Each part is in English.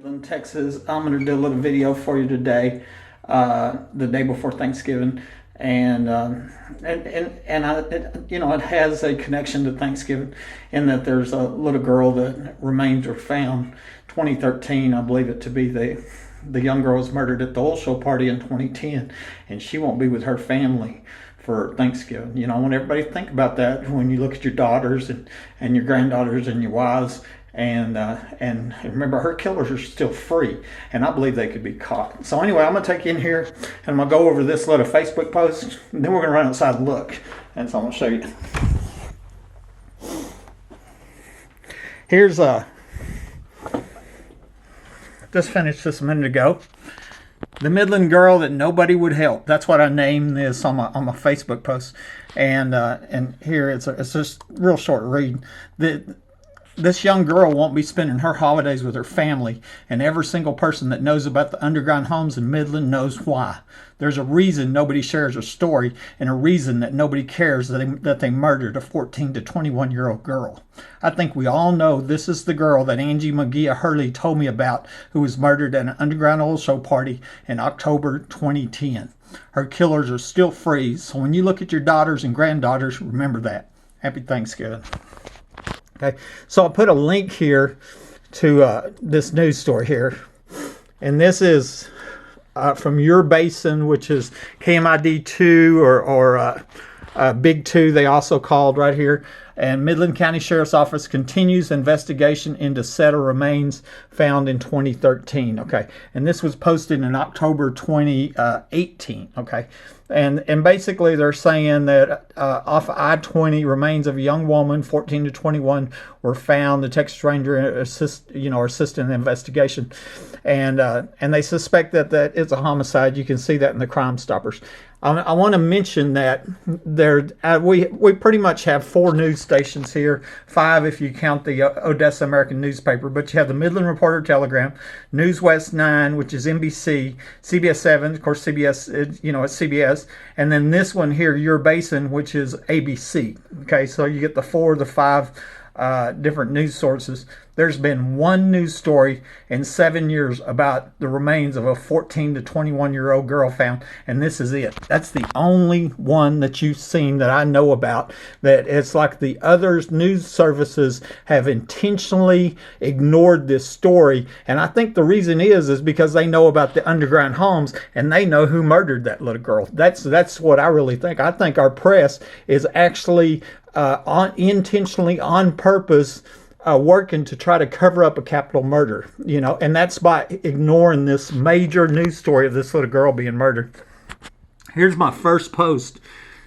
Midland, Texas. I'm going to do a little video for you today, the day before Thanksgiving, and it has a connection to Thanksgiving in that there's a little girl that remains or found 2013, I believe it to be the young girl was murdered at the oil show party in 2010, and she won't be with her family for Thanksgiving. You know, I want everybody to think about that when you look at your daughters and your granddaughters and your wives. And remember, her killers are still free, and I believe they could be caught. So anyway, I'm going to take you in here, and I'm going to go over this little Facebook post, and then we're going to run outside and look. And so I'm going to show you. Here's just finished this a minute ago. The Midland girl that nobody would help. That's what I named this on my Facebook post. And here it's just real short read. This young girl won't be spending her holidays with her family, and every single person that knows about the underground homes in Midland knows why. There's a reason nobody shares her story, and a reason that nobody cares that they murdered a 14 to 21-year-old girl. I think we all know this is the girl that Angie Hurley told me about, who was murdered at an underground oil show party in October 2010. Her killers are still free, so when you look at your daughters and granddaughters, remember that. Happy Thanksgiving. Okay, so I'll put a link here to this news story here, and this is from Your Basin, which is KMID 2 or Big 2, they also called right here. And Midland County Sheriff's Office continues investigation into set of remains found in 2013. Okay, and this was posted in October 2018. Okay, and basically they're saying that off I-20, remains of a young woman, 14 to 21, were found. The Texas Ranger assisting in the investigation, and they suspect that it's a homicide. You can see that in the Crime Stoppers. I want to mention that we pretty much have 4 news stations here, 5 if you count the Odessa American newspaper, but you have the Midland Reporter Telegram, News West 9, which is NBC, CBS 7, of course CBS, it's CBS, and then this one here, Your Basin, which is ABC. Okay, so you get the 5 different news sources. There's been one news story in 7 years about the remains of a 14 to 21-year-old girl found, and this is it. That's the only one that you've seen that I know about. That it's like the other news services have intentionally ignored this story, and I think the reason is because they know about the underground homes and they know who murdered that little girl. That's what I really think. I think our press is actually intentionally on purpose working to try to cover up a capital murder, and that's by ignoring this major news story of this little girl being murdered. Here's my first post.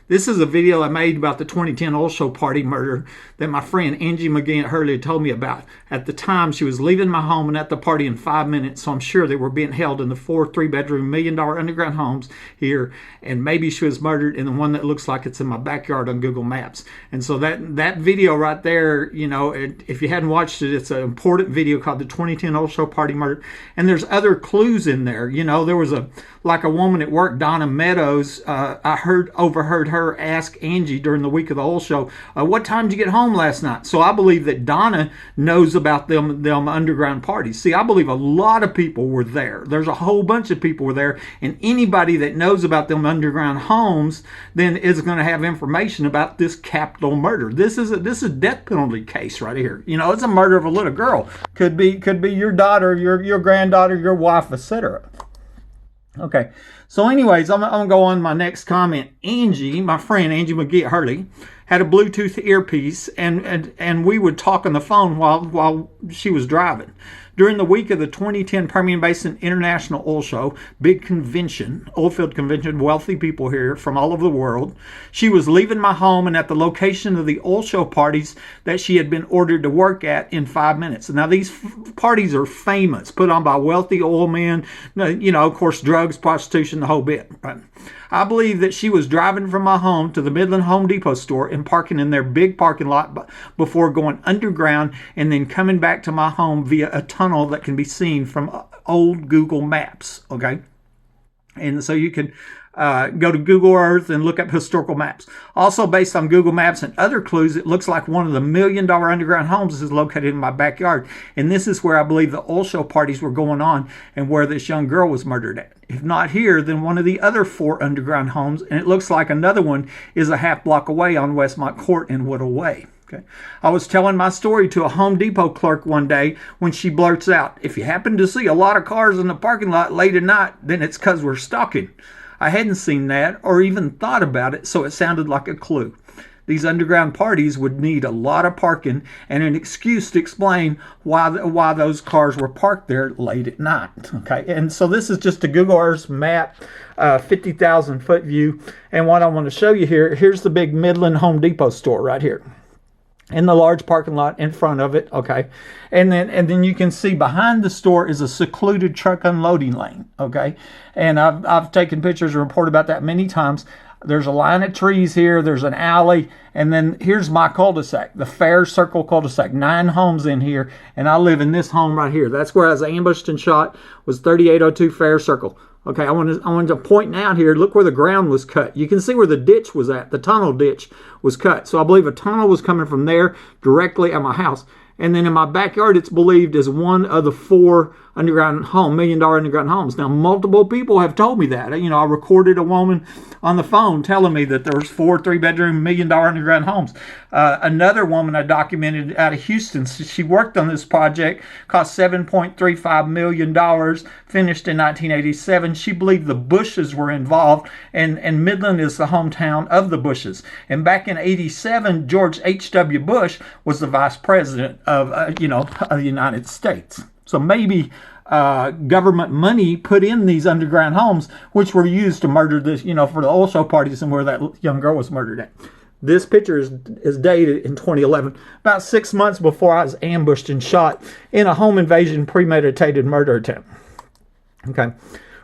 This is a video I made about the 2010 oil show party murder that my friend Angie Hurley told me about. At the time, she was leaving my home and at the party in 5 minutes, so I'm sure they were being held in the 4 3-bedroom $1 million underground homes here, and maybe she was murdered in the one that looks like it's in my backyard on Google Maps. And so that video right there, if you hadn't watched it, it's an important video called the 2010 oil show party murder, and there's other clues in there. There was a woman at work, Donna Meadows. I overheard her ask Angie during the week of the oil show, what time did you get home last night? So I believe that Donna knows about them underground parties. See, I believe a lot of people were there. There's a whole bunch of people were there, and anybody that knows about them underground homes then is going to have information about this capital murder. This is a death penalty case right here. It's a murder of a little girl. Could be your daughter, your granddaughter, your wife, etc. Okay, so anyways, I'm going to go on my next comment. Angie, my friend Angie Hurley, had a Bluetooth earpiece, and we would talk on the phone while she was driving. During the week of the 2010 Permian Basin International Oil Show, big convention, oilfield convention, wealthy people here from all over the world, she was leaving my home and at the location of the oil show parties that she had been ordered to work at in 5 minutes. Now, these parties are famous, put on by wealthy oil men, of course, drugs, prostitution, the whole bit. Right? I believe that she was driving from my home to the Midland Home Depot store and parking in their big parking lot before going underground and then coming back to my home via a tunnel that can be seen from old Google Maps. Okay, and so you can go to Google Earth and look up historical maps. Also, based on Google Maps and other clues, it looks like one of the $1 million underground homes is located in my backyard. And this is where I believe the oil show parties were going on and where this young girl was murdered at. If not here, then one of the other 4 underground homes, and it looks like another one is a half block away on Westmont Court in Woodall Way. Okay. I was telling my story to a Home Depot clerk one day when she blurts out, "If you happen to see a lot of cars in the parking lot late at night, then it's because we're stalking." I hadn't seen that or even thought about it, so it sounded like a clue. These underground parties would need a lot of parking and an excuse to explain why those cars were parked there late at night. Okay, and so this is just a Google Earth map, 50,000 foot view. And what I want to show you here, here's the big Midland Home Depot store right here, in the large parking lot in front of it. Okay, and then you can see behind the store is a secluded truck unloading lane. Okay, and I've taken pictures and reported about that many times. There's a line of trees here, there's an alley, and then here's my cul-de-sac, the Fair Circle cul-de-sac, 9 homes in here, and I live in this home right here. That's where I was ambushed and shot, was 3802 Fair Circle. Okay, I wanted to point out here, look where the ground was cut. You can see where the ditch was at, the tunnel ditch was cut. So I believe a tunnel was coming from there directly at my house. And then in my backyard, it's believed is one of the 4 underground home, $1 million underground homes. Now, multiple people have told me that. You know, I recorded a woman on the phone telling me that there was 4 3-bedroom $1 million underground homes. Another woman I documented out of Houston, she worked on this project, cost $7.35 million, finished in 1987. She believed the Bushes were involved, and Midland is the hometown of the Bushes. And back in 87, George H.W. Bush was the vice president of the United States. So maybe government money put in these underground homes, which were used to murder this, for the oil show parties and where that young girl was murdered at. This picture is dated in 2011, about 6 months before I was ambushed and shot in a home invasion premeditated murder attempt. Okay.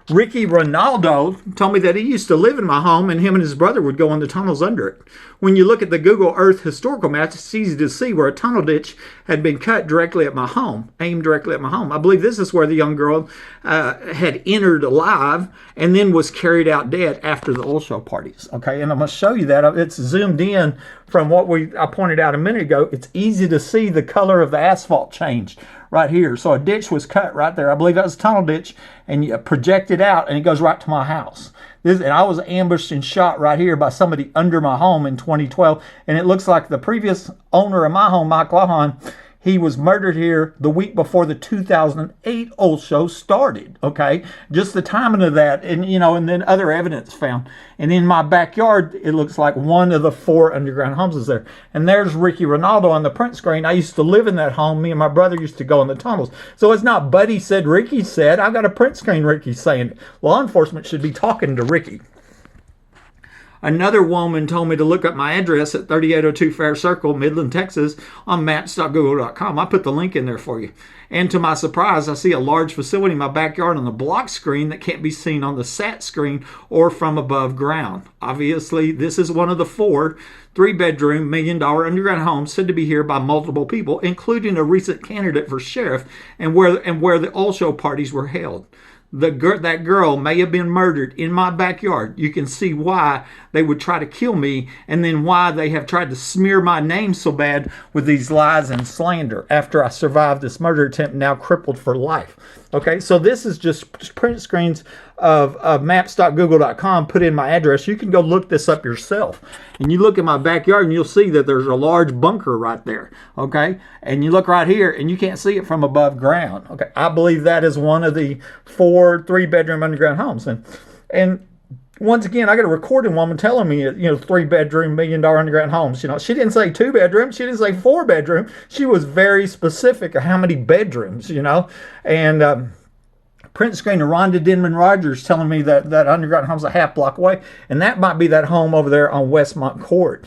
Ricky Ronaldo told me that he used to live in my home and him and his brother would go in the tunnels under it. When you look at the Google Earth historical maps, it's easy to see where a tunnel ditch had been cut directly at my home, aimed directly at my home. I believe this is where the young girl had entered alive and then was carried out dead after the oil show parties. Okay, and I'm going to show you that. It's zoomed in from what I pointed out a minute ago. It's easy to see the color of the asphalt changed right here. So a ditch was cut right there. I believe that was a tunnel ditch, and you project it out, and it goes right to my house. And I was ambushed and shot right here by somebody under my home in 2012, and it looks like the previous owner of my home, Mike Conaway, he was murdered here the week before the 2008 oil show started, okay? Just the timing of that, and then other evidence found. And in my backyard, it looks like one of the 4 underground homes is there. And there's Ricky Ronaldo on the print screen. I used to live in that home. Me and my brother used to go in the tunnels. So it's not Buddy said, Ricky said. I've got a print screen Ricky saying it. Law enforcement should be talking to Ricky. Another woman told me to look up my address at 3802 Fair Circle, Midland, Texas, on maps.google.com. I put the link in there for you. And to my surprise, I see a large facility in my backyard on the block screen that can't be seen on the sat screen or from above ground. Obviously, this is one of the 4 3-bedroom $1 million underground homes said to be here by multiple people, including a recent candidate for sheriff, and where the oil show parties were held. That girl may have been murdered in my backyard. You can see why they would try to kill me, and then why they have tried to smear my name so bad with these lies and slander after I survived this murder attempt, now crippled for life. Okay, so this is just print screens of maps.google.com, put in my address. You can go look this up yourself. And you look at my backyard and you'll see that there's a large bunker right there. Okay, and you look right here and you can't see it from above ground. Okay, I believe that is one of the 4 3-bedroom underground homes. And once again, I got a recording woman telling me, 3-bedroom $1 million underground homes. She didn't say 2-bedroom. She didn't say 4-bedroom. She was very specific of how many bedrooms, and print screen of Rhonda Denman Rogers telling me that underground home's a half block away, and that might be that home over there on Westmont Court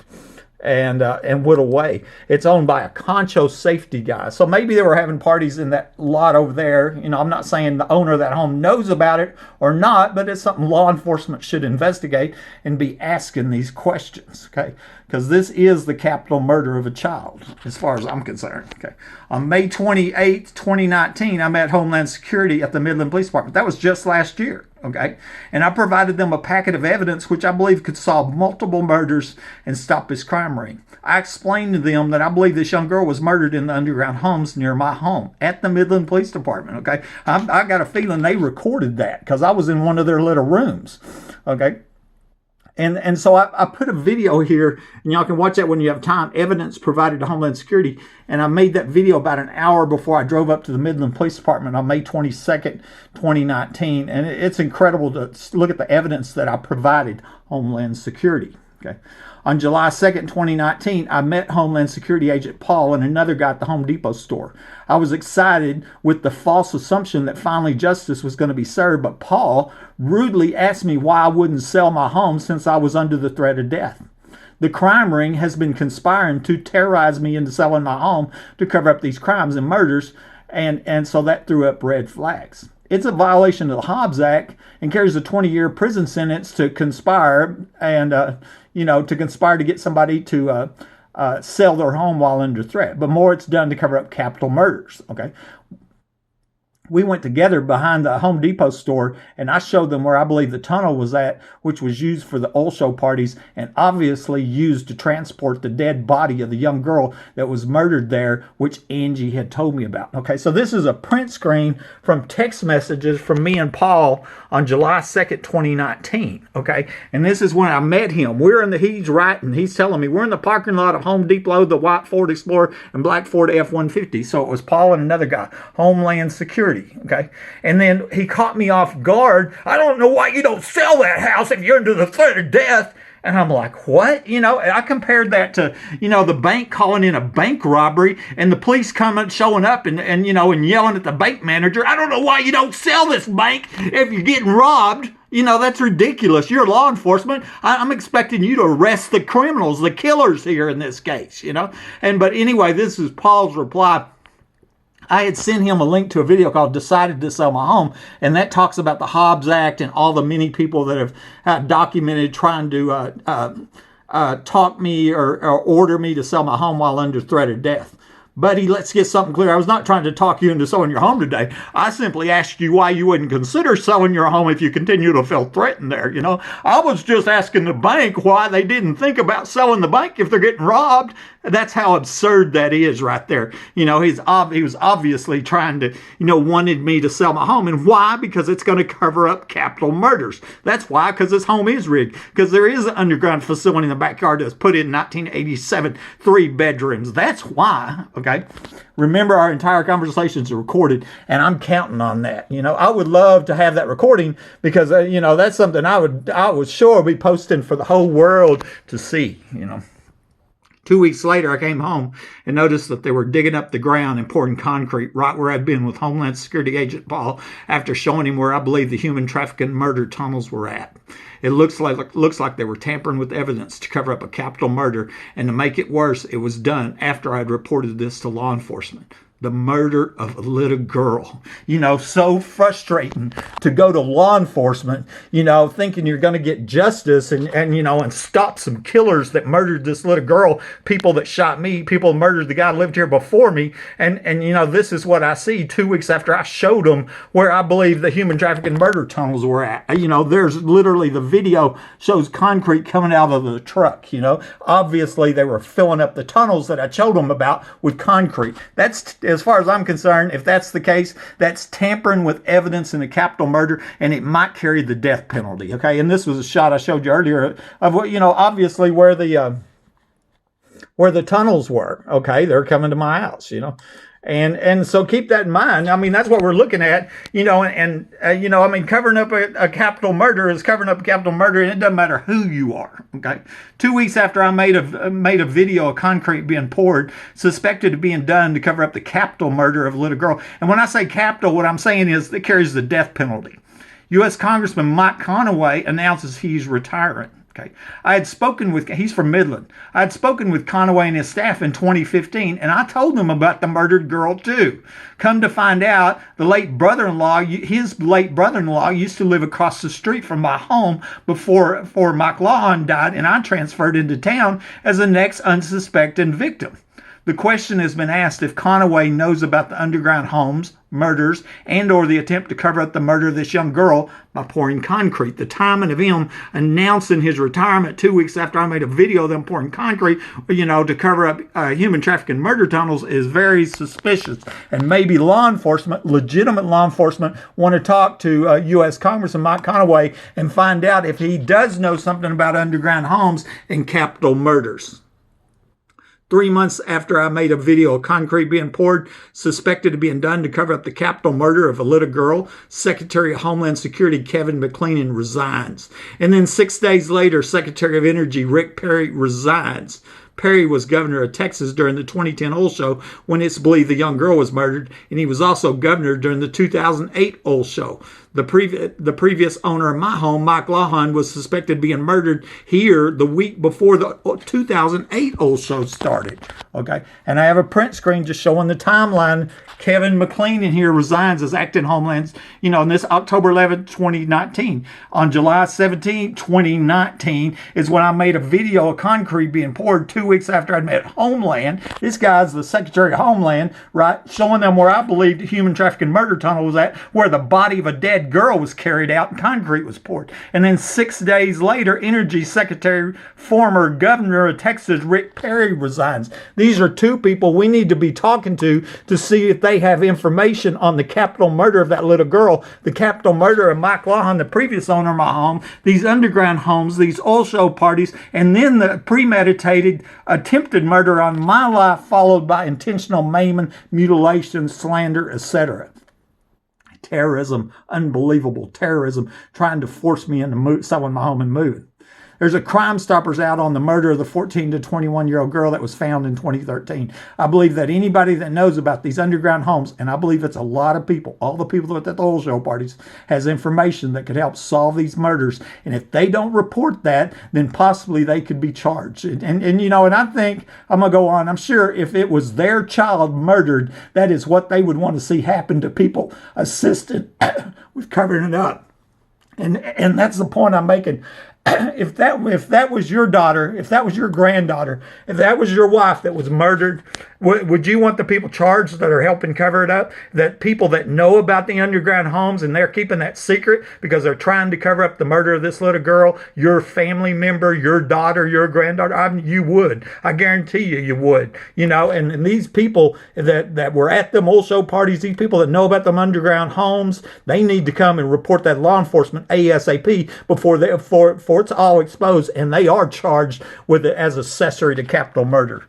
and Woodall Way. It's owned by a Concho safety guy. So maybe they were having parties in that lot over there. I'm not saying the owner of that home knows about it or not, but it's something law enforcement should investigate and be asking these questions, okay? Because this is the capital murder of a child, as far as I'm concerned, okay? On May 28th, 2019, I'm at Homeland Security at the Midland Police Department. That was just last year, okay? And I provided them a packet of evidence which I believe could solve multiple murders and stop his crime ring. I explained to them that I believe this young girl was murdered in the underground homes near my home at the Midland Police Department, okay? I got a feeling they recorded that because I was in one of their little rooms, okay? And so I put a video here, and y'all can watch that when you have time, evidence provided to Homeland Security. And I made that video about an hour before I drove up to the Midland Police Department on May 22nd, 2019. And it's incredible to look at the evidence that I provided Homeland Security. Okay. On July 2nd, 2019, I met Homeland Security Agent Paul and another guy at the Home Depot store. I was excited with the false assumption that finally justice was going to be served, but Paul rudely asked me why I wouldn't sell my home since I was under the threat of death. The crime ring has been conspiring to terrorize me into selling my home to cover up these crimes and murders, and so that threw up red flags. It's a violation of the Hobbs Act and carries a 20-year prison sentence to conspire and, to conspire to get somebody to sell their home while under threat. But more, it's done to cover up capital murders, okay? We went together behind the Home Depot store, and I showed them where I believe the tunnel was at, which was used for the oil show parties and obviously used to transport the dead body of the young girl that was murdered there, which Angie had told me about. Okay, so this is a print screen from text messages from me and Paul on July 2nd, 2019. Okay, and this is when I met him. He's telling me we're in the parking lot of Home Depot, the white Ford Explorer and black Ford F-150. So it was Paul and another guy, Homeland Security. Okay, and then he caught me off guard. I don't know why you don't sell that house if you're under the threat of death. And I'm like, what? I compared that to, the bank calling in a bank robbery and the police showing up and yelling at the bank manager. I don't know why you don't sell this bank if you're getting robbed. That's ridiculous. You're law enforcement. I'm expecting you to arrest the criminals, the killers here in this case, But anyway, this is Paul's reply. I had sent him a link to a video called Decided to Sell My Home, and that talks about the Hobbs Act and all the many people that have documented trying to talk me or order me to sell my home while under threat of death. Buddy, let's get something clear. I was not trying to talk you into selling your home today. I simply asked you why you wouldn't consider selling your home if you continue to feel threatened there, I was just asking the bank why they didn't think about selling the bank if they're getting robbed. That's how absurd that is right there. He was obviously trying to, wanted me to sell my home. And why? Because it's going to cover up capital murders. That's why, because this home is rigged. Because there is an underground facility in the backyard that's put in 1987, 3 bedrooms. That's why, okay? Remember, our entire conversations are recorded, and I'm counting on that. I would love to have that recording because, that's something I would sure be posting for the whole world to see, 2 weeks later, I came home and noticed that they were digging up the ground and pouring concrete right where I'd been with Homeland Security Agent Paul after showing him where I believe the human trafficking murder tunnels were at. It looks like they were tampering with evidence to cover up a capital murder, and to make it worse, it was done after I'd reported this to law enforcement. The murder of a little girl. So frustrating to go to law enforcement, thinking you're going to get justice and stop some killers that murdered this little girl, people that shot me, people that murdered the guy that lived here before me. And this is what I see 2 weeks after I showed them where I believe the human trafficking murder tunnels were at. There's literally the video shows concrete coming out of the truck. Obviously they were filling up the tunnels that I showed them about with concrete. That's, as far as I'm concerned, if that's the case, that's tampering with evidence in a capital murder, and it might carry the death penalty, okay? And this was a shot I showed you earlier of what, obviously where the tunnels were, okay? They're coming to my house, And so keep that in mind. I mean, that's what we're looking at, covering up a capital murder is covering up a capital murder, and it doesn't matter who you are, okay? 2 weeks after I made a video of concrete being poured, suspected of being done to cover up the capital murder of a little girl. And when I say capital, what I'm saying is it carries the death penalty. U.S. Congressman Mike Conaway announces he's retiring. Okay. He's from Midland. I had spoken with Conaway and his staff in 2015, and I told them about the murdered girl too. Come to find out, his late brother-in-law used to live across the street from my home before Mike Lawn died, and I transferred into town as the next unsuspecting victim. The question has been asked if Conaway knows about the underground homes, murders, and or the attempt to cover up the murder of this young girl by pouring concrete. The timing of him announcing his retirement 2 weeks after I made a video of them pouring concrete, to cover up human trafficking murder tunnels is very suspicious. And maybe law enforcement, legitimate law enforcement, want to talk to U.S. Congressman Mike Conaway and find out if he does know something about underground homes and capital murders. 3 months after I made a video of concrete being poured, suspected of being done to cover up the capital murder of a little girl, Secretary of Homeland Security Kevin McClellan resigns. And then 6 days later, Secretary of Energy Rick Perry resigns. Perry was governor of Texas during the 2010 oil show when it's believed the young girl was murdered, and he was also governor during the 2008 oil show. The previous owner of my home, Mike Lawhon, was suspected of being murdered here the week before the 2008 oil show started. Okay, and I have a print screen just showing the timeline. Kevin McClellan here resigns as acting Homeland, on this October 11th, 2019. On July 17, 2019 is when I made a video of concrete being poured 2 weeks after I'd met Homeland. This guy's the Secretary of Homeland, right? Showing them where I believed the human trafficking murder tunnel was at, where the body of a dead girl was carried out and concrete was poured. And then 6 days later, Energy Secretary, former governor of Texas, Rick Perry, resigns. These are two people we need to be talking to see if they have information on the capital murder of that little girl, the capital murder of Mike Lawhon, the previous owner of my home, these underground homes, these oil show parties, and then the premeditated attempted murder on my life, followed by intentional maiming, mutilation, slander, etc. Terrorism, unbelievable terrorism, trying to force me into selling my home and moving. There's a Crime Stoppers out on the murder of the 14 to 21-year-old girl that was found in 2013. I believe that anybody that knows about these underground homes, and I believe it's a lot of people, all the people at the oil show parties, has information that could help solve these murders. And if they don't report that, then possibly they could be charged. And I think, I'm going to go on, I'm sure if it was their child murdered, that is what they would want to see happen to people assisted with covering it up. And that's the point I'm making. If that was your daughter, if that was your granddaughter, if that was your wife that was murdered, would you want the people charged that are helping cover it up? That people that know about the underground homes and they're keeping that secret because they're trying to cover up the murder of this little girl, your family member, your daughter, your granddaughter, you would. I guarantee you would. And these people that were at them oil show parties, these people that know about them underground homes, they need to come and report that law enforcement ASAP before it's all exposed, and they are charged with it as accessory to capital murder.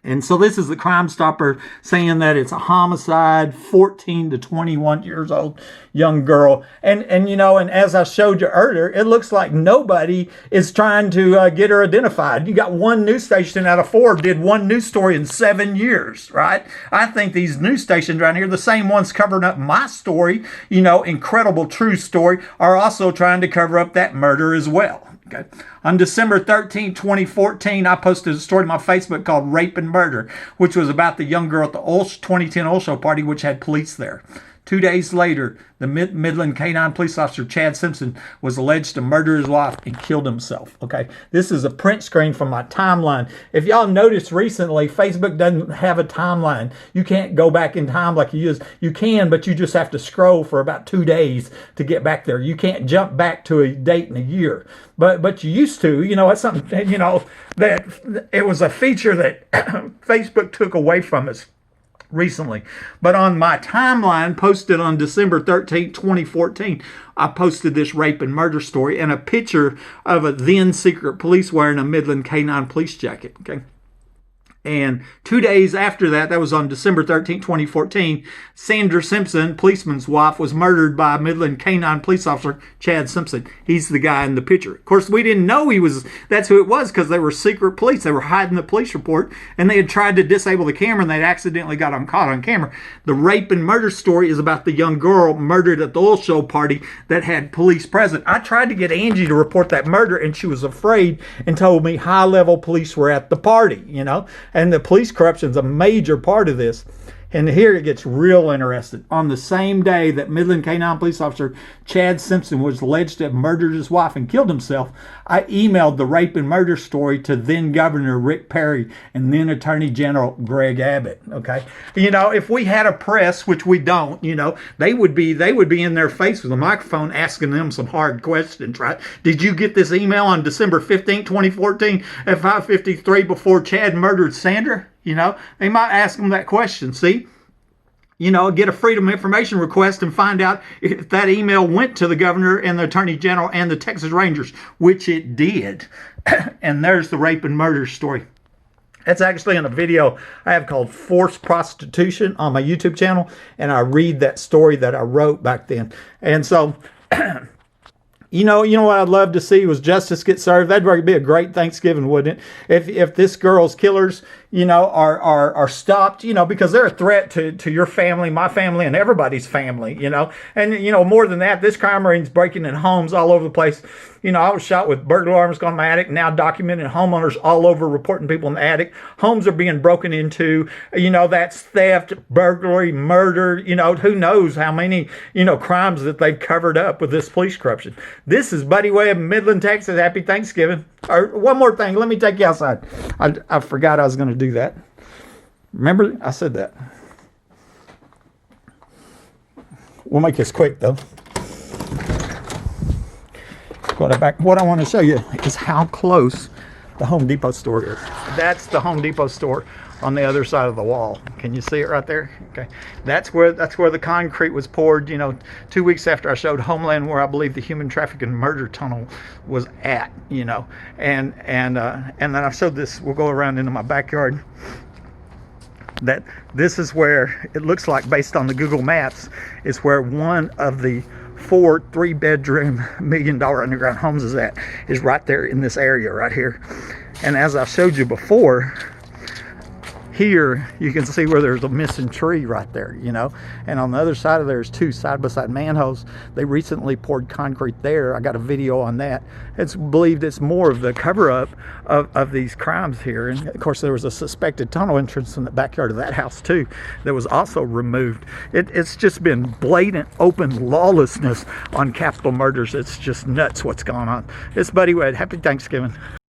And so this is the Crime Stopper saying that it's a homicide, 14 to 21 years old young girl. And as I showed you earlier, it looks like nobody is trying to get her identified. You got one news station out of 4 did one news story in 7 years, right? I think these news stations around here, the same ones covering up my story, incredible true story, are also trying to cover up that murder as well. Okay. On December 13, 2014, I posted a story on my Facebook called Rape and Murder, which was about the young girl at the 2010 oil show party, which had police there. 2 days later, the Midland Canine police officer, Chad Simpson, was alleged to murder his wife and killed himself. Okay, this is a print screen from my timeline. If y'all noticed recently, Facebook doesn't have a timeline. You can't go back in time like you used. You can, but you just have to scroll for about 2 days to get back there. You can't jump back to a date in a year. But you used to, it's something, that it was a feature that Facebook took away from us recently. But on my timeline posted on December 13, 2014, I posted this rape and murder story and a picture of a then secret police wearing a Midland Canine police jacket. Okay. And 2 days after that, that was on December 13, 2014, Sandra Simpson, policeman's wife, was murdered by Midland Canine police officer Chad Simpson. He's the guy in the picture. Of course, we didn't know that's who it was because they were secret police. They were hiding the police report, and they had tried to disable the camera, and they'd accidentally got caught on camera. The rape and murder story is about the young girl murdered at the oil show party that had police present. I tried to get Angie to report that murder, and she was afraid and told me high-level police were at the party, And the police corruption is a major part of this. And here it gets real interesting. On the same day that Midland K-9 police officer Chad Simpson was alleged to have murdered his wife and killed himself, I emailed the rape and murder story to then Governor Rick Perry and then Attorney General Greg Abbott. Okay, you know, if we had a press, which we don't, you know, they would be in their face with a microphone asking them some hard questions, right? Did you get this email on December 15, 2014 at 5:53 before Chad murdered Sandra? You know, they might ask them that question. See, you know, get a Freedom of Information request and find out if that email went to the governor and the attorney general and the Texas Rangers, which it did. And there's the rape and murder story. That's actually in a video I have called Forced Prostitution on my YouTube channel. And I read that story that I wrote back then. And so, you know what I'd love to see was justice get served. That'd be a great Thanksgiving, wouldn't it? If this girl's killers, you know, are stopped, you know, because they're a threat to your family, my family, and everybody's family, you know. And, you know, more than that, this crime ring's breaking in homes all over the place. You know, I was shot with burglar alarms gone in my attic, now documented homeowners all over reporting people in the attic. Homes are being broken into, you know, that's theft, burglary, murder, you know, who knows how many, you know, crimes that they've covered up with this police corruption. This is Buddy Way of Midland, Texas. Happy Thanksgiving. Or one more thing, let me take you outside. I forgot I was going to do that. Remember, I said that. We'll make this quick, though. What I want to show you is how close the Home Depot store is. That's the Home Depot store on the other side of the wall. Can you see it right there? Okay, that's where the concrete was poured. You know, 2 weeks after I showed Homeland, where I believe the human trafficking murder tunnel was at. You know, and then I showed this. We'll go around into my backyard. That this is where it looks like, based on the Google Maps, is where one of the 4 3-bedroom $1 million underground homes is right there in this area right here. And as I showed you before, here you can see where there's a missing tree right there, you know, and on the other side of there's 2 side-by-side manholes. They recently poured concrete there. I got a video on that. It's believed it's more of the cover-up of these crimes here. And of course there was a suspected tunnel entrance in the backyard of that house too that was also removed. It's just been blatant open lawlessness on capital murders. It's just nuts what's going on. It's Buddy Wade. Happy Thanksgiving.